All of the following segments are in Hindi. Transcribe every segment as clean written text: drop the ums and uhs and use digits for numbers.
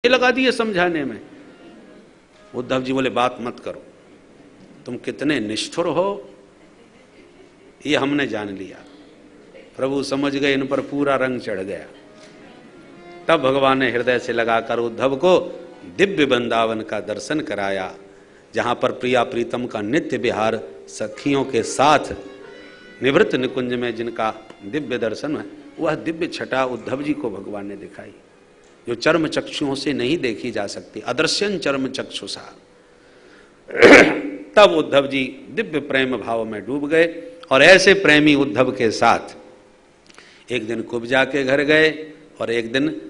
लगा दिए समझाने में। उद्धव जी बोले बात मत करो, तुम कितने निष्ठुर हो ये हमने जान लिया। प्रभु समझ गए इन पर पूरा रंग चढ़ गया। तब भगवान ने हृदय से लगाकर उद्धव को दिव्य वृंदावन का दर्शन कराया, जहां पर प्रिया प्रीतम का नित्य विहार सखियों के साथ निवृत्त निकुंज में जिनका दिव्य दर्शन है, वह दिव्य छटा उद्धव जी को भगवान ने दिखाई, जो चर्म चक्षुओं से नहीं देखी जा सकती, अदृश्यन चर्म चक्षुषा। तब उद्धव जी दिव्य प्रेम भाव में डूब गए और ऐसे प्रेमी उद्धव के साथ एक दिन कुब्जा के घर गए और एक दिन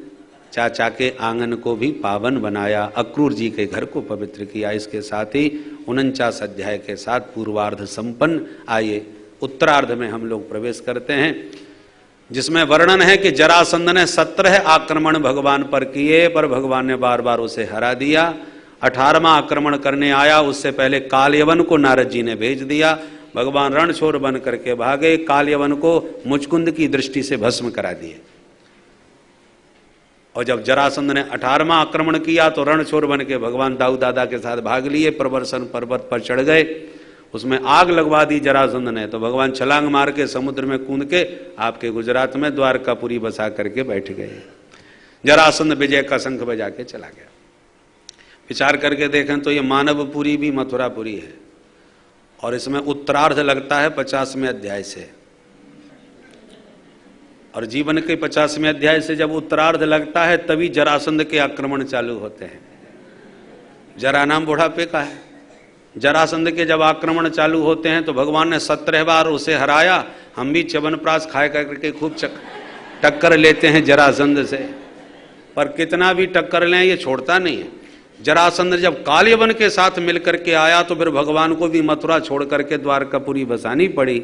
चाचा के आंगन को भी पावन बनाया, अक्रूर जी के घर को पवित्र किया। इसके साथ ही 49 अध्याय के साथ पूर्वार्ध संपन्न। आइए उत्तरार्ध में हम लोग प्रवेश करते हैं, जिसमें वर्णन है कि जरासंध ने 17 आक्रमण भगवान पर किए, पर भगवान ने बार बार उसे हरा दिया। 18वां आक्रमण करने आया, उससे पहले कालयवन को नारद जी ने भेज दिया। भगवान रणछोर बन करके भागे, कालयवन को मुचकुंद की दृष्टि से भस्म करा दिए। और जब जरासंध ने 18वां आक्रमण किया तो रणछोर बन के भगवान दाऊ दादा के साथ भाग लिए, प्रवर्सन पर्वत पर चढ़ गए, उसमें आग लगवा दी जरासंध ने। तो भगवान छलांग मार के समुद्र में कूद के आपके गुजरात में द्वारकापुरी बसा करके बैठ गए। जरासंध विजय का शंख बजा के चला गया। विचार करके देखें तो ये मानवपुरी भी मथुरापुरी है, और इसमें उत्तरार्ध लगता है 50वें अध्याय से, और जीवन के 50वें अध्याय से जब उत्तरार्ध लगता है तभी जरासंध के आक्रमण चालू होते हैं। जरा नाम बुढ़ापे का है। जरासंध के जब आक्रमण चालू होते हैं तो भगवान ने 17 बार उसे हराया। हम भी च्यवनप्राश खाए करके खूब टक्कर लेते हैं जरासंध से, पर कितना भी टक्कर लें ये छोड़ता नहीं है। जरासंध जब कालयवन के साथ मिलकर के आया तो फिर भगवान को भी मथुरा छोड़ करके द्वारकापुरी बसानी पड़ी।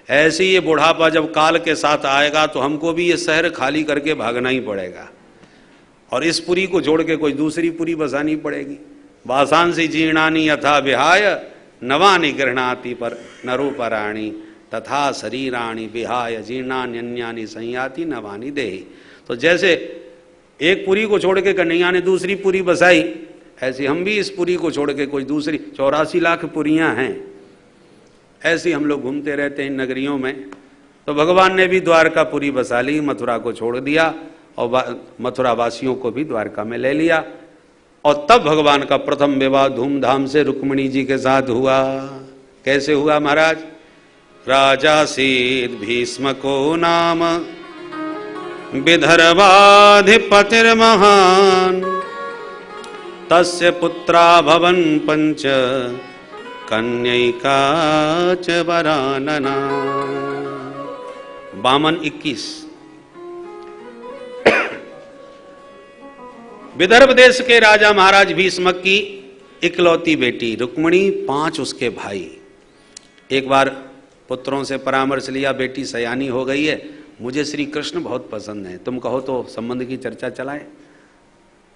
ऐसे ये बुढ़ापा जब काल के साथ आएगा तो हमको भी ये शहर खाली करके भागना ही पड़ेगा, और इस पुरी को जोड़ के कोई दूसरी पुरी बसानी पड़ेगी। वासांसी जीर्णानि यथा विहाय नवानि गृह्णाति पर नरोपराणि तथा शरीराणि विहाय जीर्णान्यन्यानि संयाति नवानि देहि। तो जैसे एक पुरी को छोड़ के कन्हैया ने दूसरी पुरी बसाई, ऐसी हम भी इस पुरी को छोड़ के कोई दूसरी 84 लाख पुरियां हैं, ऐसी हम लोग घूमते रहते हैं नगरियों में। तो भगवान ने भी द्वारकापुरी बसा ली, मथुरा को छोड़ दिया और मथुरा वासियों को भी द्वारका में ले लिया। और तब भगवान का प्रथम विवाह धूमधाम से रुक्मिणी जी के साथ हुआ। कैसे हुआ महाराज? राजासीद भीष्म को नाम विदर्भाधिपतिर्महान् तस्य पुत्रा भवन पंच कन्यैका च वरानना। 22-21। विदर्भ देश के राजा महाराज भीष्म की इकलौती बेटी रुक्मिणी, 5 उसके भाई। एक बार पुत्रों से परामर्श लिया, बेटी सयानी हो गई है, मुझे श्री कृष्ण बहुत पसंद है, तुम कहो तो संबंध की चर्चा चलाएं।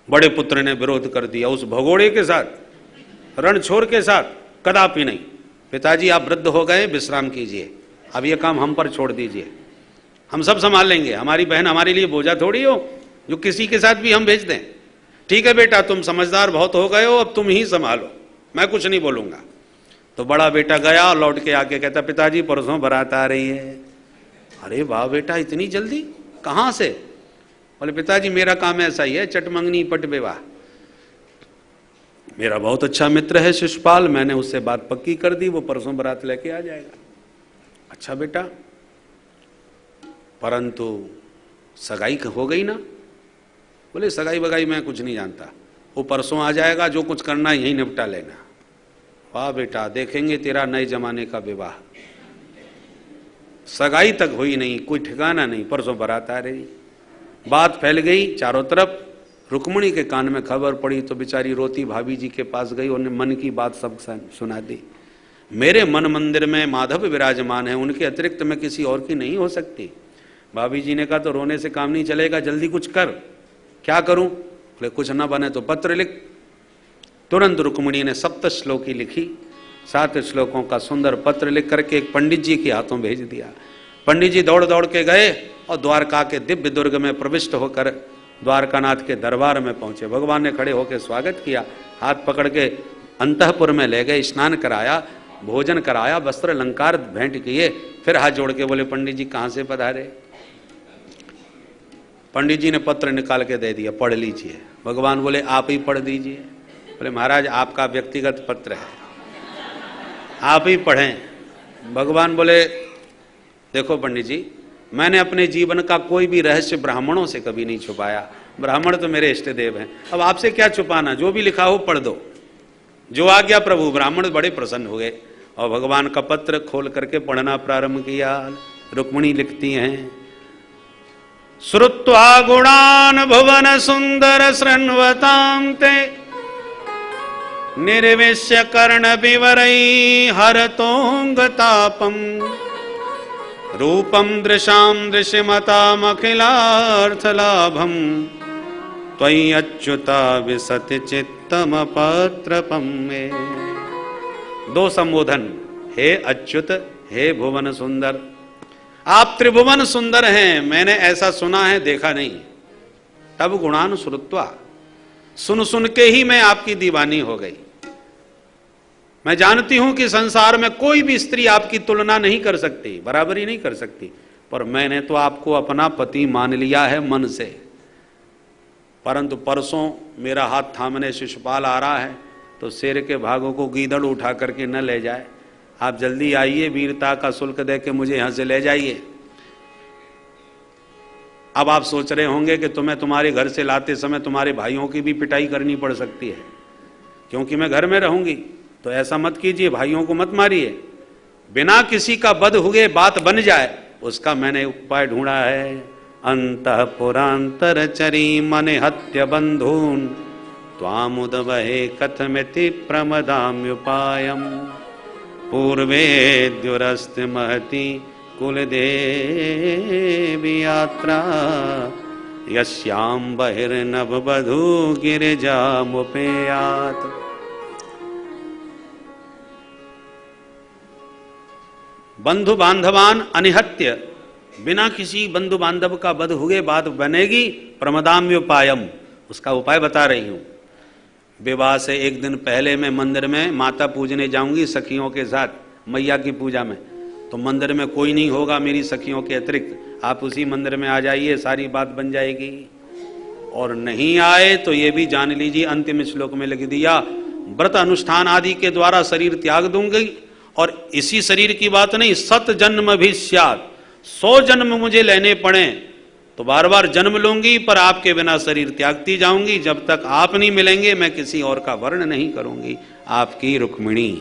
बड़े पुत्र ने विरोध कर दिया, उस भगोड़े के साथ, रणछोर के साथ कदापि नहीं। पिताजी आप वृद्ध हो गए, विश्राम कीजिए, अब ये काम हम पर छोड़ दीजिए, हम सब संभाल लेंगे। हमारी बहन हमारे लिए बोझा थोड़ी हो जो किसी के साथ भी हम भेज दें। ठीक है बेटा, तुम समझदार बहुत हो गए हो, अब तुम ही संभालो, मैं कुछ नहीं बोलूंगा। तो बड़ा बेटा गया और लौट के आके कहता, पिताजी परसों बारात आ रही है। अरे वाह बेटा, इतनी जल्दी, कहां से? बोले पिताजी मेरा काम ऐसा ही है, चटमंगनी पट विवाह। मेरा बहुत अच्छा मित्र है शिशुपाल, मैंने उससे बात पक्की कर दी, वो परसों बारात लेके आ जाएगा। अच्छा बेटा, परंतु सगाई हो गई ना? बोले सगाई बगाई मैं कुछ नहीं जानता, वो परसों आ जाएगा, जो कुछ करना यही निपटा लेना। वाह बेटा, देखेंगे तेरा नए जमाने का विवाह। सगाई तक हुई नहीं, कोई ठिकाना नहीं, परसों बारात आ रही। बात फैल गई चारों तरफ। रुक्मिणी के कान में खबर पड़ी तो बेचारी रोती भाभी जी के पास गई, उन्हें मन की बात सब सुना दी। मेरे मन मंदिर में माधव विराजमान है, उनके अतिरिक्त मैं किसी और की नहीं हो सकती। भाभी जी ने कहा तो रोने से काम नहीं चलेगा, जल्दी कुछ कर। क्या करूं? बोले कुछ ना बने तो पत्र लिख। तुरंत रुक्मिणी ने 7 श्लोकी लिखी, 7 श्लोकों का सुंदर पत्र लिख करके एक पंडित जी के हाथों भेज दिया। पंडित जी दौड़ दौड़ के गए और द्वारका के दिव्य दुर्ग में प्रविष्ट होकर द्वारकानाथ के दरबार में पहुंचे। भगवान ने खड़े होकर स्वागत किया, हाथ पकड़ के अंतःपुर में ले गए, स्नान कराया, भोजन कराया, वस्त्र अलंकार भेंट किए, फिर हाथ जोड़ के बोले पंडित जी कहाँ से पधारे। पंडित जी ने पत्र निकाल के दे दिया, पढ़ लीजिए। भगवान बोले आप ही पढ़ दीजिए। बोले महाराज आपका व्यक्तिगत पत्र है, आप ही पढ़ें। भगवान बोले देखो पंडित जी, मैंने अपने जीवन का कोई भी रहस्य ब्राह्मणों से कभी नहीं छुपाया, ब्राह्मण तो मेरे इष्ट देव हैं, अब आपसे क्या छुपाना, जो भी लिखा हो पढ़ दो, जो आ गया प्रभु। ब्राह्मण बड़े प्रसन्न हो गए और भगवान का पत्र खोल करके पढ़ना प्रारंभ किया। रुक्मिणी लिखती हैं, श्रुत्वा गुणान भुवन सुंदर शृण्वतां ते निर्विश्य कर्ण विवरै हरतोंगतापम रूपम दृशाम दृश्यमतामखिलार्थलाभम त्वयि अच्युता विसति चित्तमपत्रपम में। दो संबोधन, हे अच्युत, हे भुवन सुंदर। आप त्रिभुवन सुंदर हैं, मैंने ऐसा सुना है, देखा नहीं। तब गुणान श्रुत्वा, सुन सुन के ही मैं आपकी दीवानी हो गई। मैं जानती हूं कि संसार में कोई भी स्त्री आपकी तुलना नहीं कर सकती, बराबरी नहीं कर सकती, पर मैंने तो आपको अपना पति मान लिया है मन से। परंतु परसों मेरा हाथ थामने शिशुपाल आ रहा है, तो शेर के भागों को गीदड़ उठा करके न ले जाए। आप जल्दी आइए, वीरता का शुल्क दे के मुझे यहां से ले जाइए। अब आप सोच रहे होंगे कि तुम्हें तुम्हारे घर से लाते समय तुम्हारे भाइयों की भी पिटाई करनी पड़ सकती है, क्योंकि मैं घर में रहूंगी। तो ऐसा मत कीजिए, भाइयों को मत मारिए। बिना किसी का वध हुए बात बन जाए, उसका मैंने उपाय ढूंढा है। अंतःपुरांतर चरी मन हत्य बंधून त्वामुदवहे कथमिति प्रमदाम्युपायम पूर्वे द्युरस्ति महति कुलदेवी यात्रा यस्याम बहिर्नववधू गिरिजामुपेयात। बंधु बांधवान अनिहत्य, बिना किसी बंधु बांधव का वध हुए बात बनेगी। प्रमदाम्योपायम, उसका उपाय बता रही हूं। विवाह से एक दिन पहले मैं मंदिर में माता पूजने जाऊंगी सखियों के साथ, मैया की पूजा में। तो मंदिर में कोई नहीं होगा मेरी सखियों के अतिरिक्त, आप उसी मंदिर में आ जाइए, सारी बात बन जाएगी। और नहीं आए तो ये भी जान लीजिए, अंतिम श्लोक में लिख दिया, व्रत अनुष्ठान आदि के द्वारा शरीर त्याग दूंगी। और इसी शरीर की बात नहीं, 100 जन्म भी स्यात्, 100 जन्म मुझे लेने पड़े तो बार बार जन्म लूंगी, पर आपके बिना शरीर त्यागती जाऊंगी। जब तक आप नहीं मिलेंगे मैं किसी और का वर्ण नहीं करूंगी। आपकी रुक्मिणी।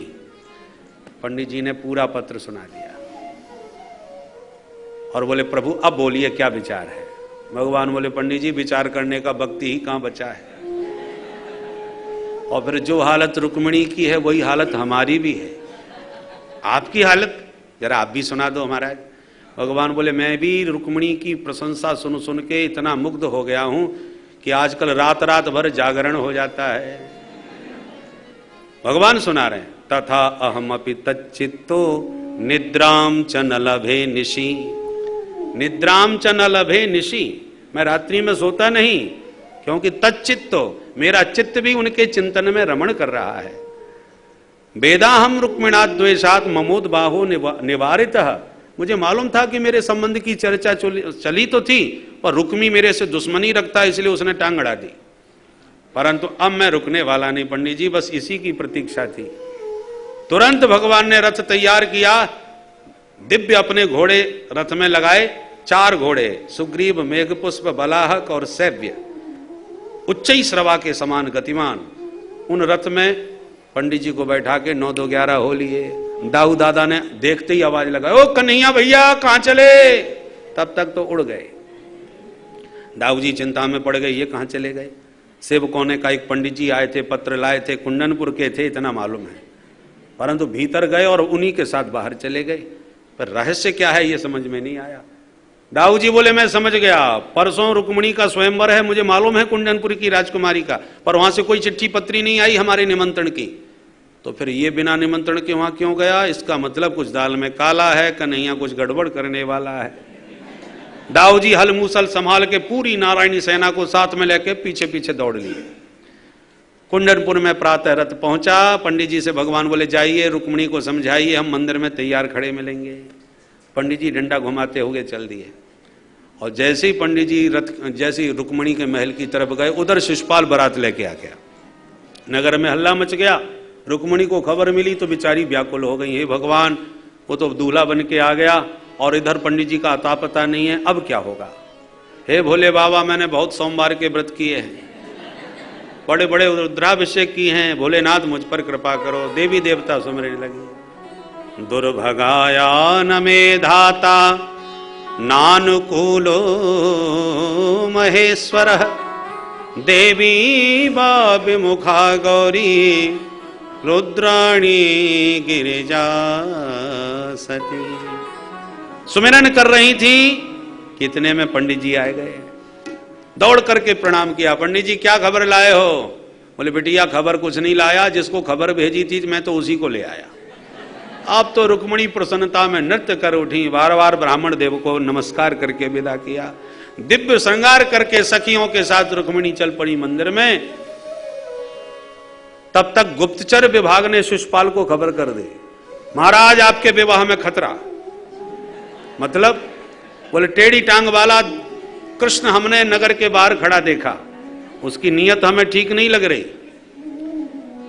पंडित जी ने पूरा पत्र सुना दिया और बोले प्रभु अब बोलिए क्या विचार है। भगवान बोले पंडित जी विचार करने का वक्त ही कहां बचा है। और फिर जो हालत रुक्मिणी की है वही हालत हमारी भी है। आपकी हालत जरा आप भी सुना दो महाराज। भगवान बोले मैं भी रुक्मिणी की प्रशंसा सुन सुन के इतना मुग्ध हो गया हूं कि आजकल रात रात भर जागरण हो जाता है। भगवान सुना रहे हैं, तथा अहमपि तच्चित्तो निद्राम च न लभे निशि। निद्राम च न लभे निशि, मैं रात्रि में सोता नहीं, क्योंकि तच्चित्तो, मेरा चित्त भी उनके चिंतन में रमण कर रहा है। वेदाहम रुक्मिणा द्वेषात् ममोद बाहो निवारितः। मुझे मालूम था कि मेरे संबंध की चर्चा चली तो थी, पर रुक्मी मेरे से दुश्मनी रखता है, इसलिए उसने टांग अड़ा दी। परंतु अब मैं रुकने वाला नहीं पंडित जी, बस इसी की प्रतीक्षा थी। तुरंत भगवान ने रथ तैयार किया, दिव्य अपने घोड़े रथ में लगाए, 4 घोड़े, सुग्रीव, मेघपुष्प, बलाहक और सैव्य, उच्चई श्रवा के समान गतिमान। उन रथ में पंडित जी को बैठा के 9 2 11 हो लिए। दाऊ दादा ने देखते ही आवाज लगाई, ओ कन्हैया भैया कहां चले। तब तक तो उड़ गए। दाऊ जी चिंता में पड़ गए, ये कहां चले गए। सेवकों ने कहा एक पंडित जी आए थे, पत्र लाए थे, कुंडनपुर के थे, इतना मालूम है। परंतु भीतर गए और उन्हीं के साथ बाहर चले गए। पर रहस्य क्या है ये समझ में नहीं आया। दाऊ जी बोले मैं समझ गया, परसों रुक्मिणी का स्वयंवर है, मुझे मालूम है कुंडनपुर की राजकुमारी का, पर वहां से कोई चिट्ठी पत्री नहीं आई हमारे निमंत्रण की। तो फिर ये बिना निमंत्रण के वहां क्यों गया। इसका मतलब कुछ दाल में काला है, कन्हैया कुछ गड़बड़ करने वाला है। दाऊ जी हल मूसल संभाल के पूरी नारायणी सेना को साथ में लेके पीछे पीछे दौड़ लिए। कुंडनपुर में प्रातः रथ पहुंचा। पंडित जी से भगवान बोले जाइए रुक्मिणी को समझाइए, हम मंदिर में तैयार खड़े मिलेंगे। पंडित जी डंडा घुमाते हुए चल दिए। और जैसे ही पंडित जी जैसे ही रुक्मिणी के महल की तरफ गए, उधर शिशुपाल बारात लेके आ गया। नगर में हल्ला मच गया। रुक्मिणी को खबर मिली तो बेचारी व्याकुल हो गई, हे भगवान वो तो दूल्हा बन के आ गया और इधर पंडित जी का अता पता नहीं है, अब क्या होगा। हे भोले बाबा मैंने बहुत सोमवार के व्रत किए हैं, बड़े बड़े रुद्राभिषेक किए हैं, भोलेनाथ मुझ पर कृपा करो। देवी देवता सुमरने लगी। दुर्भगाया न मे धाता नानुकूलो महेश्वर देवी विमुखा गौरी रुद्राणी गिरिजा सती। सुमिरन कर रही थी, कितने में पंडित जी आए गए। दौड़ करके प्रणाम किया। पंडित जी क्या खबर लाए हो? बोले बिटिया खबर कुछ नहीं लाया, जिसको खबर भेजी थी मैं तो उसी को ले आया। अब तो रुक्मिणी प्रसन्नता में नृत्य कर उठी, बार बार ब्राह्मण देव को नमस्कार करके विदा किया। दिव्य श्रृंगार करके सखियों के साथ रुक्मिणी चल पड़ी मंदिर में। तब तक गुप्तचर विभाग ने शिशुपाल को खबर कर दी, महाराज आपके विवाह में खतरा। मतलब बोले टेढ़ी टांग वाला कृष्ण हमने नगर के बाहर खड़ा देखा, उसकी नीयत हमें ठीक नहीं लग रही।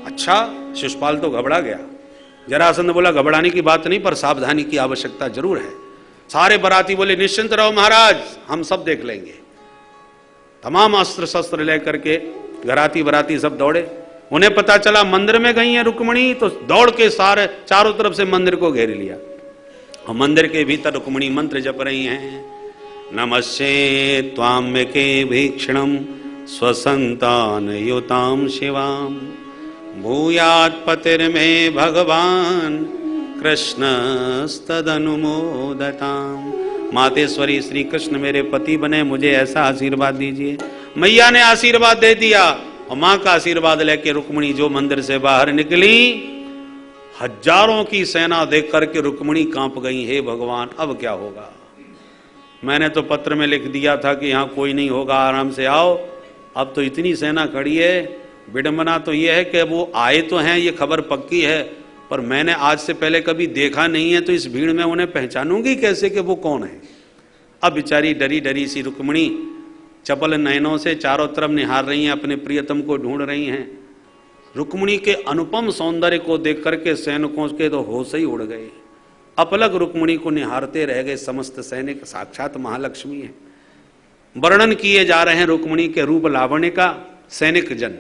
अच्छा, शिशुपाल तो घबरा गया। जरासंध बोला घबराने की बात नहीं, पर सावधानी की आवश्यकता जरूर है। सारे बराती बोले निश्चिंत रहो महाराज, हम सब देख लेंगे। तमाम अस्त्र शस्त्र लेकर के घराती बराती सब दौड़े। उन्हें पता चला मंदिर में गई है रुक्मिणी, तो दौड़ के सारे चारों तरफ से मंदिर को घेर लिया। और मंदिर के भीतर रुक्मिणी मंत्र जप रही हैं, नमस्ये त्वाम्यके भीक्षणम स्वसंतान युताम शिवाम भूयात् पतिर्मे भगवान कृष्णस्तदनुमोदताम। मातेश्वरी श्री कृष्ण मेरे पति बने, मुझे ऐसा आशीर्वाद दीजिए। मैया ने आशीर्वाद दे दिया और मां का आशीर्वाद लेके रुक्मिणी जो मंदिर से बाहर निकली, हजारों की सेना देख करके रुक्मिणी कांप गई। हे भगवान अब क्या होगा। मैंने तो पत्र में लिख दिया था कि यहां कोई नहीं होगा, आराम से आओ। अब तो इतनी सेना खड़ी है। विडंबना तो यह है कि वो आए तो हैं, ये खबर पक्की है, पर मैंने आज से पहले कभी देखा नहीं है, तो इस भीड़ में उन्हें पहचानूंगी कैसे कि वो कौन है। अब बेचारी डरी डरी सी रुक्मिणी चपल नयनों से चारों तरफ निहार रही हैं, अपने प्रियतम को ढूंढ रही हैं। रुक्मिणी के अनुपम सौंदर्य को देख करके सैनिकों के तो होश ही उड़ गए। अपलक रुक्मिणी को निहारते रह गए समस्त सैनिक। साक्षात महालक्ष्मी है। वर्णन किए जा रहे हैं रुक्मिणी के रूप लावण्य का सैनिक जन,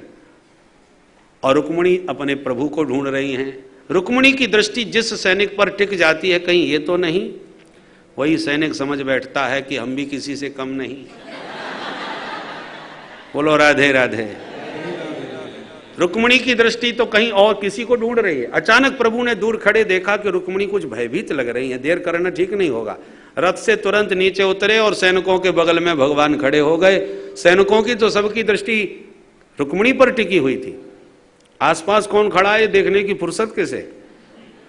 और रुक्मिणी अपने प्रभु को ढूंढ रही हैं। रुक्मिणी की दृष्टि जिस सैनिक पर टिक जाती है, कहीं ये तो नहीं, वही सैनिक समझ बैठता है कि हम भी किसी से कम नहीं। बोलो राधे राधे। रुक्मिणी की दृष्टि तो कहीं और किसी को ढूंढ रही है। अचानक प्रभु ने दूर खड़े देखा कि रुक्मिणी कुछ भयभीत लग रही है, देर करना ठीक नहीं होगा। रथ से तुरंत नीचे उतरे और सैनिकों के बगल में भगवान खड़े हो गए। सैनिकों की तो सबकी दृष्टि रुक्मिणी पर टिकी हुई थी। आसपास कौन खड़ा है देखने की फुर्सत किसे।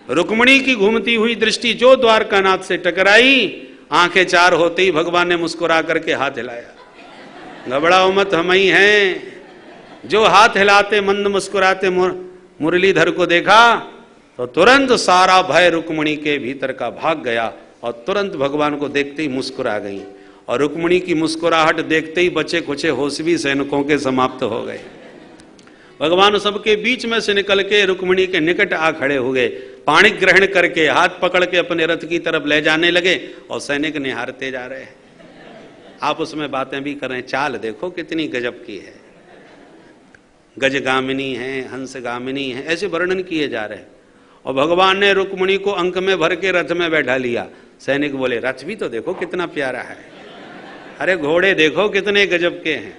रुक्मिणी की घूमती हुई दृष्टि जो द्वारकानाथ से टकराई, आंखें चार होते ही भगवान ने मुस्कुरा करके हाथ हिलाया। घबराओ मत, हम ही हैं। जो हाथ हिलाते मंद मुस्कुराते मुरलीधर को देखा तो तुरंत सारा भय रुक्मिणी के भीतर का भाग गया और तुरंत भगवान को देखते ही मुस्कुरा गई। और रुक्मिणी की मुस्कुराहट देखते ही बचे कुचे होश भी सैनिकों के समाप्त हो गए। भगवान सबके बीच में से निकल के रुक्मिणी के निकट आ खड़े हो गए। पाणी ग्रहण करके हाथ पकड़ के अपने रथ की तरफ ले जाने लगे और सैनिक निहारते जा रहे हैं। आप उसमें बातें भी कर रहे हैं। चाल देखो कितनी गजब की है। गजगामिनी है, हंसगामिनी है, ऐसे वर्णन किए जा रहे हैं। और भगवान ने रुक्मिणी को अंक में भर के रथ में बैठा लिया। सैनिक बोले रथ भी तो देखो कितना प्यारा है, अरे घोड़े देखो कितने गजब के हैं।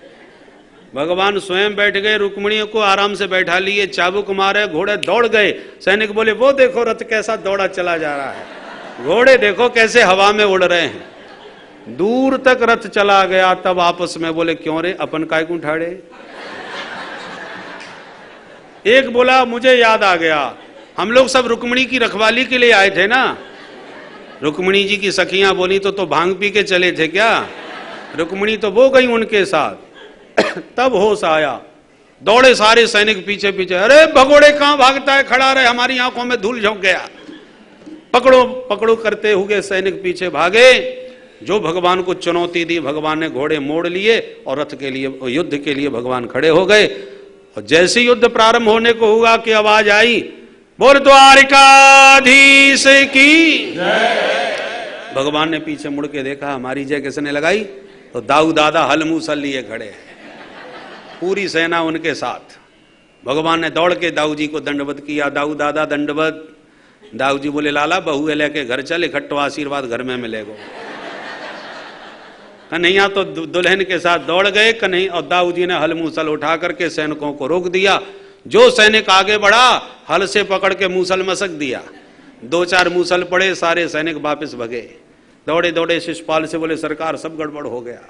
भगवान स्वयं बैठ गए, रुक्मिणी को आराम से बैठा लिए, चाबुक मारे, घोड़े दौड़ गए। सैनिक बोले वो देखो रथ कैसा दौड़ा चला जा रहा है, घोड़े देखो कैसे हवा में उड़ रहे हैं। दूर तक रथ चला गया। तब आपस में बोले क्यों रे, अपन काय को ठाड़े। एक बोला मुझे याद आ गया, हम लोग सब रुक्मिणी की रखवाली के लिए आए थे ना, रुक्मिणी जी की सखियां बोली तो भांग पी के चले थे क्या? रुक्मिणी तो वो गई उनके साथ। तब होश आया, दौड़े सारे सैनिक पीछे पीछे। अरे भगोड़े कहां भागता है, खड़ा रहे, हमारी आंखों में धूल झोंक गया। पकड़ो पकड़ो करते हुए सैनिक पीछे भागे। जो भगवान को चुनौती दी, भगवान ने घोड़े मोड़ लिए और रथ के लिए, युद्ध के लिए भगवान खड़े हो गए। और जैसे युद्ध प्रारंभ होने को हुआ कि आवाज आई, बोल द्वारिकाधीश की जय। भगवान ने पीछे मुड़ के देखा, हमारी जय किसने लगाई? तो दाऊ दादा हल मूसल लिए खड़े हैं, पूरी सेना उनके साथ। भगवान ने दौड़ के दाऊ जी को दंडवत किया। दाऊ दादा दंडवत। दाऊ जी बोले, लाला बहू लेके घर चल, इकट्ठो आशीर्वाद घर में मिलेगा। कन्हैया तो दुल्हन के साथ दौड़ गए। कन्हैया और दाऊ जी ने हल मूसल उठा करके सैनिकों को रोक दिया। जो सैनिक आगे बढ़ा, हल से पकड़ के मूसल मसक दिया। 2-4 मूसल पड़े, सारे सैनिक वापस भगे। दौड़े दौड़े शिशुपाल से बोले, सरकार सब गड़बड़ हो गया।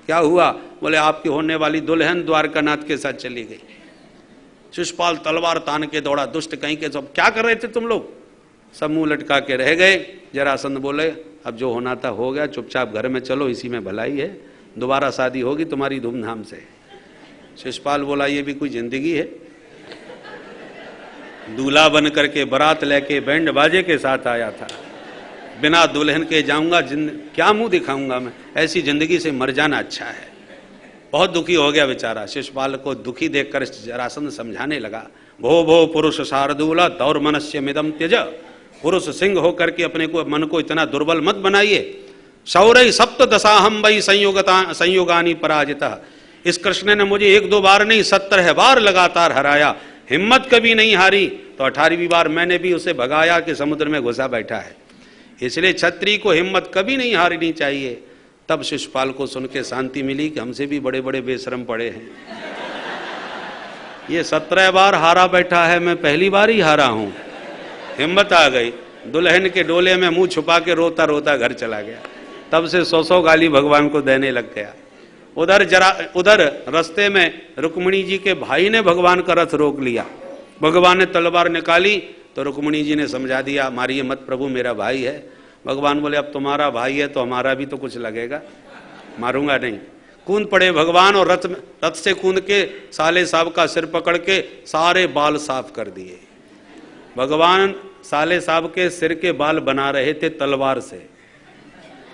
क्या हुआ? बोले, आपकी होने वाली दुल्हन द्वारकानाथ के साथ चली गई। शिशुपाल तलवार तान के दौड़ा, दुष्ट कहीं के सब क्या कर रहे थे तुम लोग? सब मुंह लटका के रह गए। जरासंध बोले, अब जो होना था हो गया, चुपचाप घर में चलो, इसी में भलाई है, दोबारा शादी होगी तुम्हारी धूमधाम से। शिशुपाल बोला, ये भी कोई जिंदगी है? दूल्हा बन करके बारात लेके बैंड बाजे के साथ आया था, बिना दुल्हन के जाऊंगा, क्या मुंह दिखाऊंगा मैं? ऐसी जिंदगी से मर जाना अच्छा है। बहुत दुखी हो गया बेचारा। शिशुपाल को दुखी देखकर जरासंध समझाने लगा, भो भो पुरुष शार्दूला दौर मनस्य मिदम त्यज। पुरुष सिंह होकर के अपने को, मन को इतना दुर्बल मत बनाइए। शौरय सप्त दशाहम वही संयोगानी पराजिता। इस कृष्ण ने मुझे 1-2 बार नहीं 17 बार लगातार हराया, हिम्मत कभी नहीं हारी। तो 18वीं बार मैंने भी उसे भगाया कि समुद्र में घुसा बैठा है। इसलिए क्षत्रिय को हिम्मत कभी नहीं हारनी चाहिए। तब शिशुपाल को सुन के शांति मिली कि हमसे भी बड़े बड़े बेशरम पड़े हैं। ये 17 बार हारा बैठा है, मैं पहली बार ही हारा हूं। हिम्मत आ गई। दुल्हन के डोले में मुंह छुपा के रोता रोता घर चला गया। तब से 100 गाली भगवान को देने लग गया। उधर रास्ते में रुक्मिणी जी के भाई ने भगवान का रथ रोक लिया। भगवान ने तलवार निकाली तो रुक्मिणी जी ने समझा दिया, मारिए मत प्रभु, मेरा भाई है। भगवान बोले, अब तुम्हारा भाई है तो हमारा भी तो कुछ लगेगा, मारूंगा नहीं। कूद पड़े भगवान और रथ से कूद के साले साहब का सिर पकड़ के सारे बाल साफ कर दिए। भगवान साले साहब के सिर के बाल बना रहे थे तलवार से।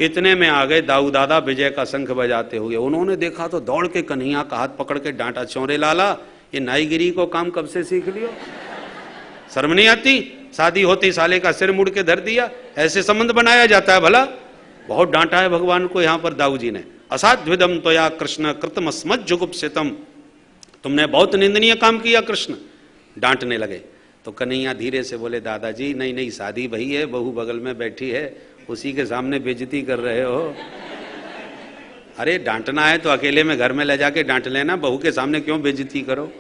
इतने में आ गए दाऊ दादा विजय का शंख बजाते हुए। उन्होंने देखा तो दौड़ के कन्हैया का हाथ पकड़ के डांटा, चौरे लाला ये नाईगिरी को काम कब से सीख लियो? शर्म नहीं आती? शादी होती साले का सिर मुड़ के धर दिया, ऐसे संबंध बनाया जाता है भला? बहुत डांटा है भगवान को यहाँ पर दाऊ जी ने। असाध्विदम त्वया कृष्ण कृतम स्मज्ज जुगुप्सितम, तुमने बहुत निंदनीय काम किया कृष्ण। डांटने लगे तो कन्हैया धीरे से बोले, दादाजी नहीं नहीं, शादी वही है, बहू बगल में बैठी है, उसी के सामने बेइज्जती कर रहे हो। अरे डांटना है तो अकेले में घर में ले जाके डांट लेना, बहू के सामने क्यों बेइज्जती करो?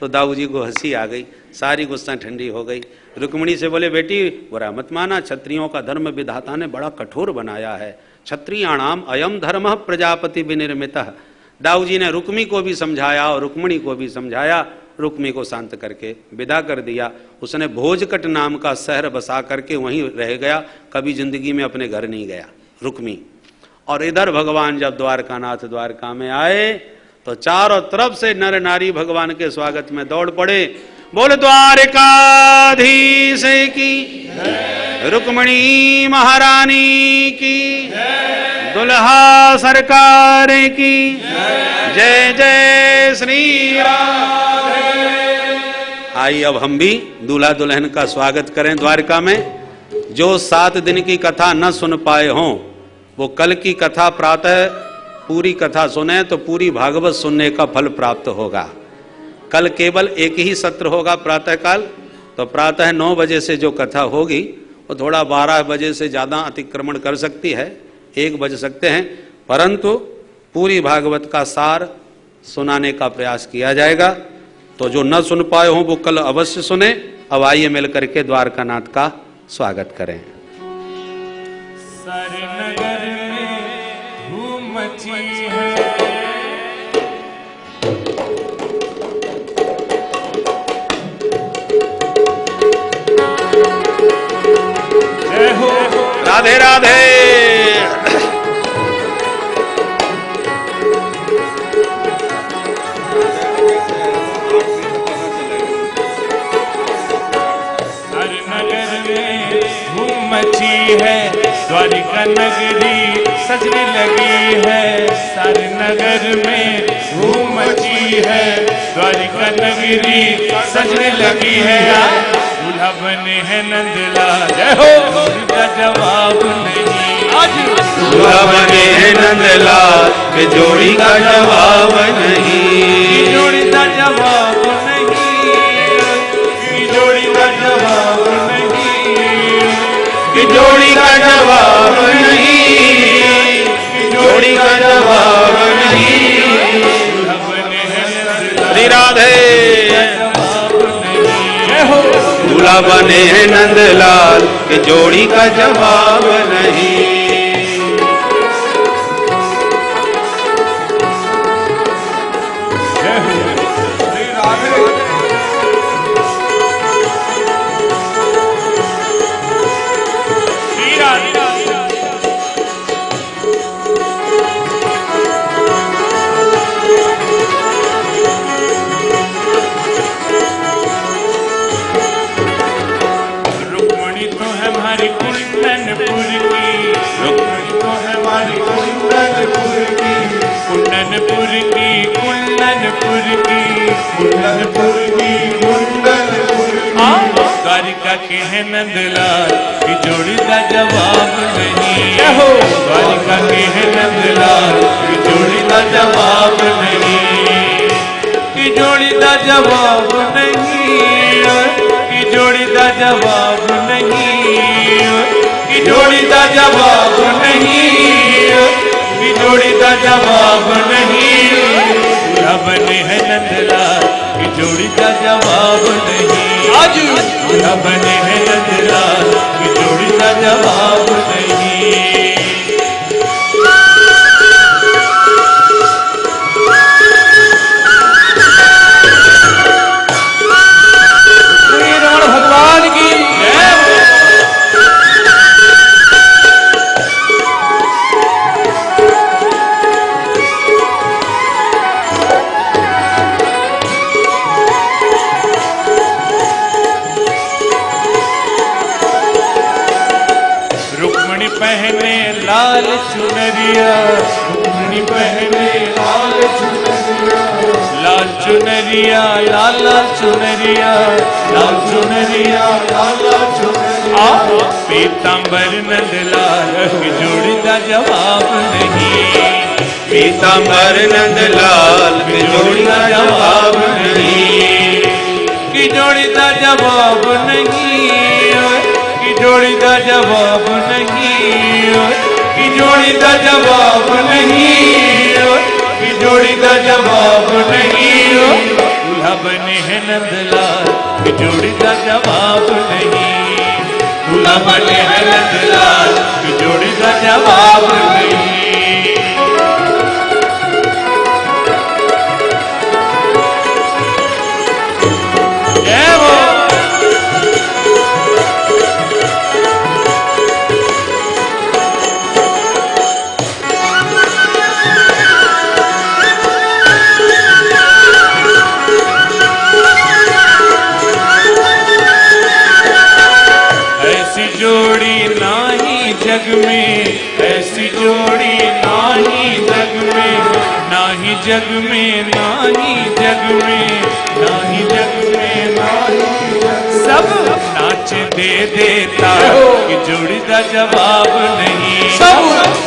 तो दाऊ जी को हंसी आ गई, सारी गुस्सा ठंडी हो गई। रुक्मिणी से बोले, बेटी बुरा मत माना, क्षत्रियों का धर्म विधाता ने बड़ा कठोर बनाया है। क्षत्रियाणाम अयम धर्म प्रजापति विनिर्मितः। दाऊ जी ने रुक्मी को भी समझाया और रुक्मिणी को भी समझाया। रुक्मी को शांत करके विदा कर दिया। उसने भोजकट नाम का शहर बसा करके वहीं रह गया, कभी जिंदगी में अपने घर नहीं गया रुक्मी। और इधर भगवान जब द्वारकानाथ द्वारका में आए तो चारों तरफ से नर नारी भगवान के स्वागत में दौड़ पड़े। बोल द्वारकाधीश की, रुक्मिणी महारानी की, दुल्हा सरकार की जय जय श्री राम। आइए अब हम भी दूल्हा दुल्हन का स्वागत करें द्वारका में। जो 7 दिन की कथा न सुन पाए हों वो कल की कथा प्रातः पूरी कथा सुने तो पूरी भागवत सुनने का फल प्राप्त होगा। कल केवल एक ही सत्र होगा प्रातः काल, तो प्रातः 9 बजे से जो कथा होगी वो थोड़ा 12 बजे से ज़्यादा अतिक्रमण कर सकती है, 1 बज सकते हैं, परंतु पूरी भागवत का सार सुनाने का प्रयास किया जाएगा। तो जो न सुन पाए हों वो कल अवश्य सुने। अब आइए मिलकर के द्वारकानाथ का स्वागत करें। सरनगर में धूम मची है, राधे राधे। हर नगर में धूम मची है, द्वारिका नगरी सजने लगी है। सारे नगर में धूम मची है, द्वारिका नगरी सजने लगी है। दूल्हा बने हैं नंदलाल, जय हो। का जवाब नहीं आज, दूल्हा बने हैं नंदलाल के जोड़ी का जवाब नहीं। जोड़ी का जवाब नहीं, जोड़ी का जवाब नहीं, जोड़ी का जवाब नहीं, जोड़ी का जवाब नहीं। श्री राधे। दूल्हा बने हैं नंदलाल के जोड़ी का जवाब नहीं। द्वारिका के है नंदलाल की जोड़ी का जवाब नहीं। द्वारिका के है नंदलाल की जोड़ी का जवाब नहीं, की जोड़ी का जवाब नहीं, की जोड़ी का जवाब नहीं, की जोड़ी का जवाब नहीं, की जोड़ी का जवाब नहीं। दूल्हा बने हैं नंदलाल की जोड़ी का जवाब नहीं। आज दूल्हा बने हैं नंदलाल की जोड़ी का जवाब नहीं। श्री रमण भगवान की जय। पहने लाल चुनरिया, रुक्मिणी पहने लाल चुनरिया, लाल चुनरिया, लाल लाल चुनरिया, लाल चुनरिया, लाल लाल चुनरिया। पीतांबर नंदलाल की जोड़ी का जवाब नहीं। पीतांबर नंदलाल की जोड़ी का जवाब नहीं। की जोड़ी का जवाब नहीं, की जोड़ी का जवाब नहीं, की जोड़ी का जवाब नहीं, की जोड़ी का जवाब नहीं। दूल्हा बने हैं नंदलाल की जोड़ी का जवाब नहीं। दूल्हा बने हैं नंदलाल की जोड़ी का जवाब नहीं। जय हो। ऐसी जोड़ी नाही जग में, ऐसी जोड़ी नाही जग में, नाही जग में, नाही जग में, नाही जग में, नाही सब नाच दे देता कि जोड़ी का जवाब नहीं। सब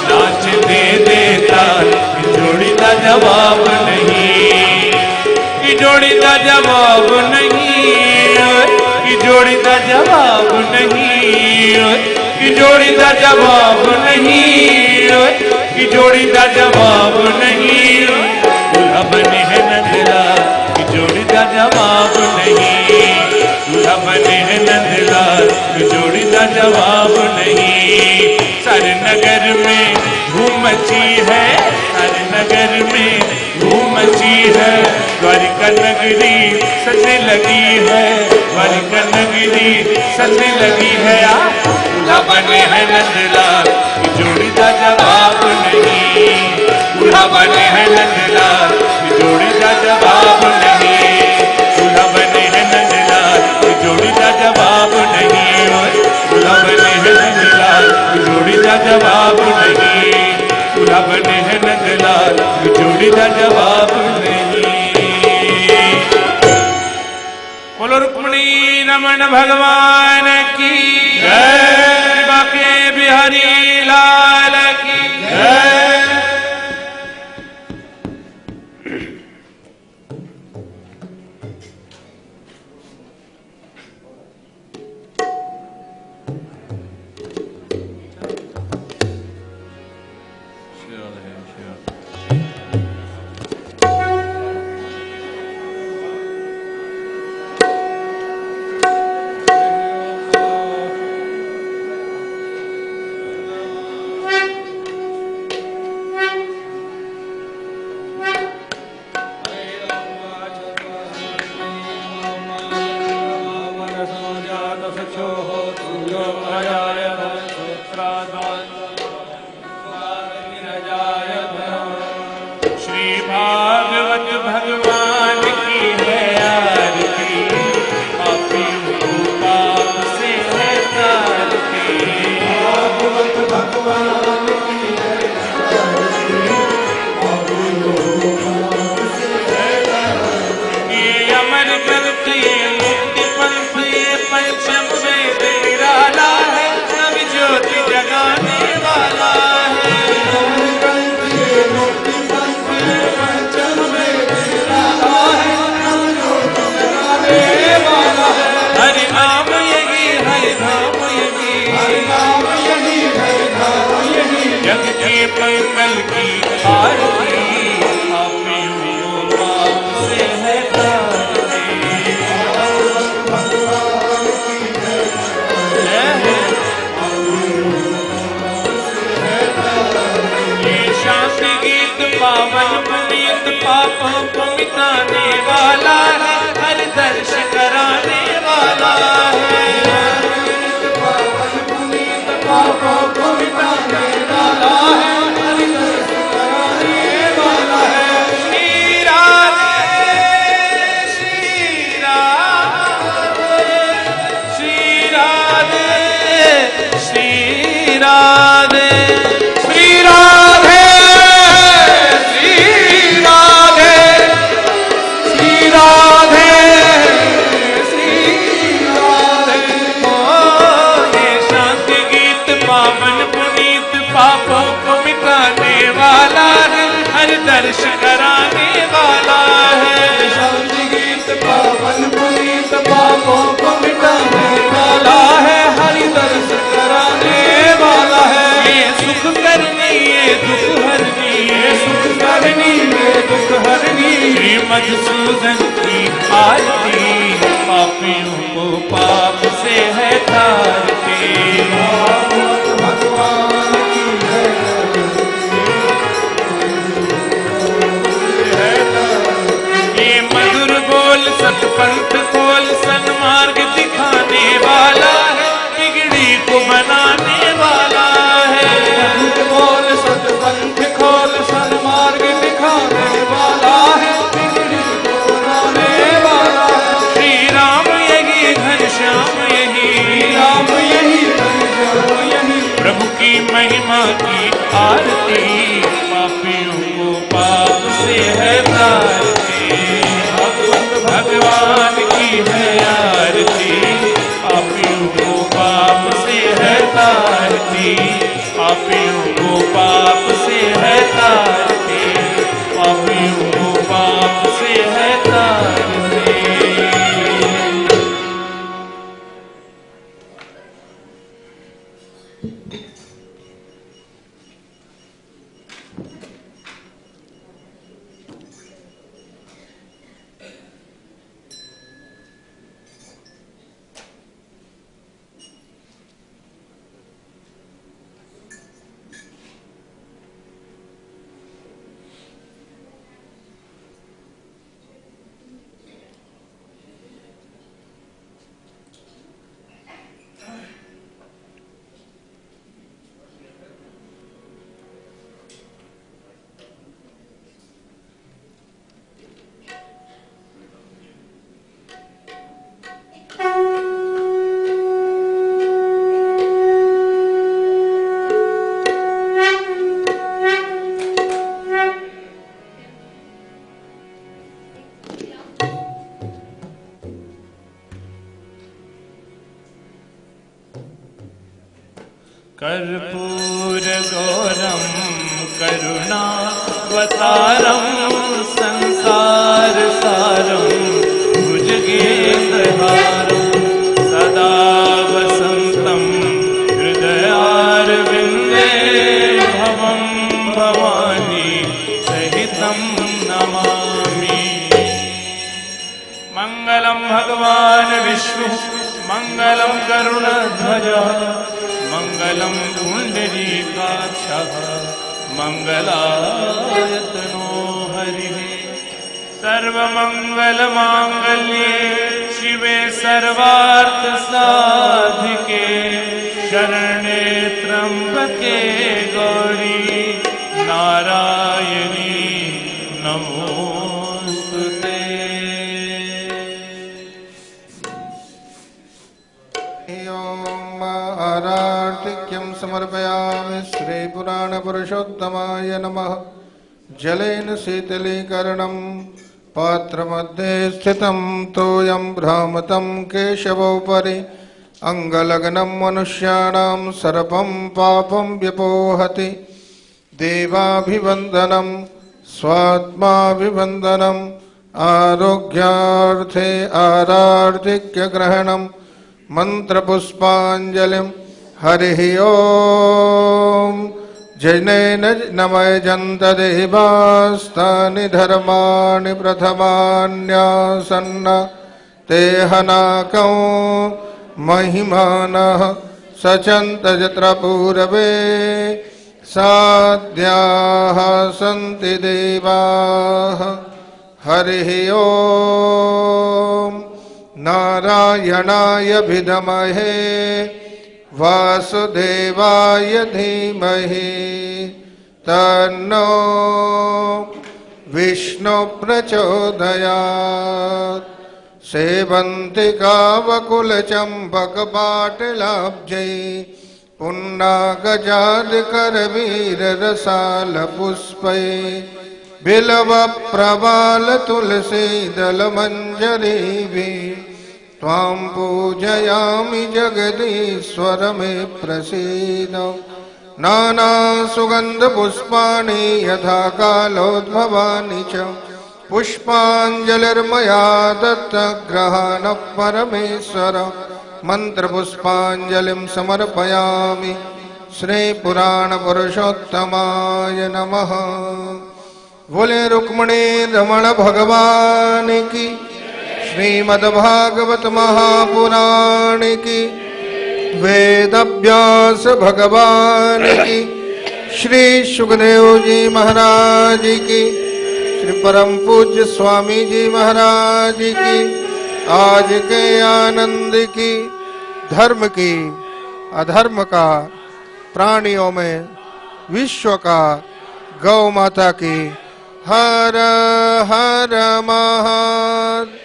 नाच दे देता कि जोड़ी का जवाब नहीं, कि जोड़ी का जवाब नहीं, कि जोड़ी का जवाब नहीं, कि जोड़ी का जवाब नहीं, कि जोड़ी का जवाब नहीं। दूल्हा बने हैं नंदलाल की जोड़ी का जवाब नहीं। दूल्हा बने हैं नंदलाल की जोड़ी का जवाब नहीं। सारे नगर में धूम मची है, सारे नगर में धूम मची है। द्वारिका नगरी सजने लगी है, द्वारिका नगरी सजने लगी है। दूल्हा बने हैं नंदलाल की जोड़ी का जवाब नहीं, दूल्हा बने हैं नंदलाल की जोड़ी का जवाब नहीं, दूल्हा बने हैं नंदलाल की जोड़ी का जवाब नहीं, दूल्हा बने हैं नंदलाल की जोड़ी का जवाब नहीं, दूल्हा बने हैं नंदलाल की जोड़ी का जवाब नहीं। बोलो रुक्मिणी रमन भगवान की जय, बाके बिहारी लाल की जय। मंगल की आरती से है ये शांति गीत पावन पुनीत पापों को मिटाने वाला है, हर दर्श कराने वाला है, पावन पुनीत पापों को मिटाने वाला है, दर्श कराने वाला है, शांति गीत पावन पुनीत पापों को मिटाने वाला है, हरि दर्श कराने वाला है, ये सुख करनी ये दुख हरनी, ये सुख करनी ये दुख हरनी, श्री मधुसूदन की आरती पापियों को पाप से है तारती, भगवान की जय। सतपंथ खोल सन्मार्ग दिखाने वाला है, बिगड़ी को बनाने वाला है, खोल सतपंथ खोल सन्मार्ग दिखाने वाला है, बिगड़ी को बनाने वाला है, श्री राम यही घनश्याम यही, राम यही घनश्याम यही, प्रभु की महिमा की आरती पापियों को पाप से है तारती, भगवान की कर्पूरगौरं करुणावतारं संसारसारं भुजगेन्द्रहारं सदा वसन्तं हृदयारविन्दे भवं भवानी सहितं नमामि। मङ्गलं भगवान् विष्णु मङ्गलं गरुडध्वज मङ्गलं पुण्डरीकाक्षः मङ्गलायतनो हरिः। सर्वमङ्गलमाङ्गल्ये शिवे सर्वार्थसाधिके शरणे त्र्यम्बके गौरी नारायणी नमोस्तुते। आरार्तिक्यं समर्पयामि श्रीपुराणपुरुषोत्तमाय नमः। जलेन शीतलीकरणं पात्रमध्ये स्थितं तोयं भ्रामतं केशवोपरि अङ्गलग्नं मनुष्याणां सर्पं पापं व्यपोहति। देवाभिवन्दनं स्वात्माभिवन्दनम् आरोग्यार्थे आरार्तिक्यग्रहणं मंत्रपुष्पांजलिं हरिः ओम। जैनेन नमयजन्त देवास्तानि धर्माणि प्रथमान्यासन्न ते हनाकं महिमानः सचन्त यत्र पूर्वे साध्याः सन्ति देवाः। हरिः ओम। नारायणाय विद्महे वासुदेवाय धीमहि तन्नो विष्णु प्रचोदयात्। सेवन्ति कावकुलचम्पकपाटलाब्जै पुन्नागजादिकरवीररसालपुष्पै बिल्वप्रवालतुलसीदलमञ्जरीभिः त्वां पूजयामि जगदीश्वर मे प्रसीद। नानासुगन्धपुष्पाणि यथा कालोद्भवानि च पुष्पाञ्जलिर्मया दत्तग्रहाणः परमेश्वर। मन्त्रपुष्पाञ्जलिं समर्पयामि श्रीपुराणपुरुषोत्तमाय नमः। बोले रुक्मिणी रमण भगवान की, श्रीमद्भागवत महापुराण की, वेदव्यास भगवान की, श्री सुखदेव जी महाराज की, श्री परम पूज्य स्वामी जी महाराज की, आज के आनंद की, धर्म की, अधर्म का, प्राणियों में विश्व का, गौ माता की हर हर महादेव।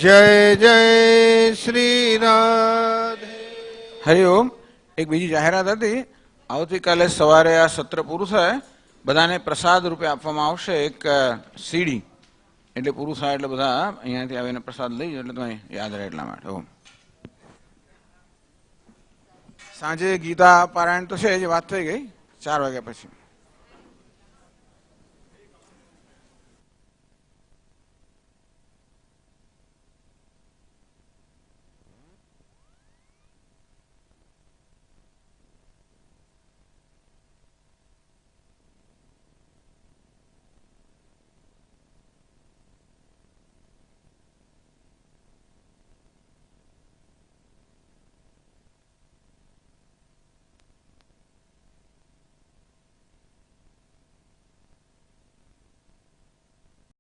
जय जय श्री राधे। हरिओम। एक बीजी जाહેરાત હતી। આવતીકાલે સવારે આ સત્ર પૂરું થાય બધાને પ્રસાદ રૂપે આપવામાં આવશે એક સીડી, એટલે પૂરું થાય એટલે બધા અહીંયાથી આવીને પ્રસાદ લઈ એટલે તમે યાદ રહે એટલા માટે। ઓમ। સાંજે ગીતા પારાયણ તો છે, જે વાત થઈ ગઈ 4 વાગ્યા પછી।